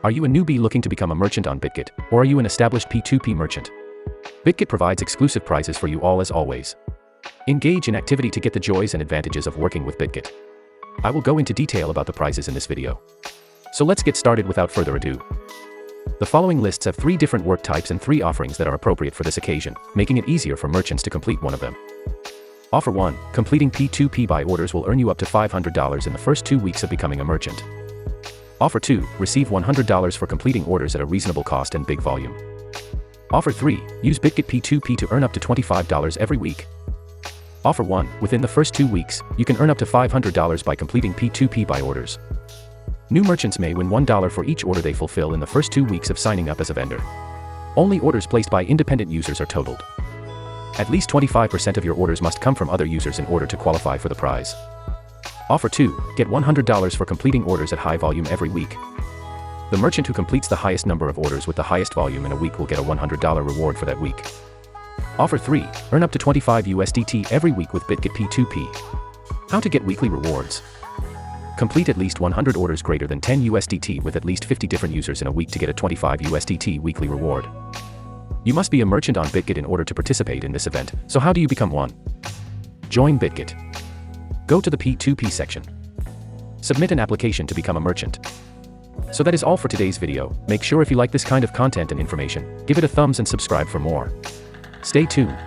Are you a newbie looking to become a merchant on Bitget, or are you an established P2P merchant? Bitget provides exclusive prizes for you all as always. Engage in activity to get the joys and advantages of working with Bitget. I will go into detail about the prizes in this video. So let's get started without further ado. The following lists have 3 different work types and 3 offerings that are appropriate for this occasion, making it easier for merchants to complete one of them. Offer 1, completing P2P buy orders will earn you up to $500 in the first 2 weeks of becoming a merchant. Offer 2, receive $100 for completing orders at a reasonable cost and big volume. Offer 3, use Bitget P2P to earn up to $25 every week. Offer 1, within the first 2 weeks, you can earn up to $500 by completing P2P buy orders. New merchants may win $1 for each order they fulfill in the first 2 weeks of signing up as a vendor. Only orders placed by independent users are totaled. At least 25% of your orders must come from other users in order to qualify for the prize. Offer 2, get $100 for completing orders at high volume every week. The merchant who completes the highest number of orders with the highest volume in a week will get a $100 reward for that week. Offer 3, earn up to 25 USDT every week with Bitget P2P. How to get weekly rewards. Complete at least 100 orders greater than 10 USDT with at least 50 different users in a week to get a 25 USDT weekly reward. You must be a merchant on Bitget in order to participate in this event, so how do you become one? Join Bitget. Go to the P2P section. Submit an application to become a merchant. So that is all for today's video. Make sure if you like this kind of content and information, give it a thumbs and subscribe for more. Stay tuned.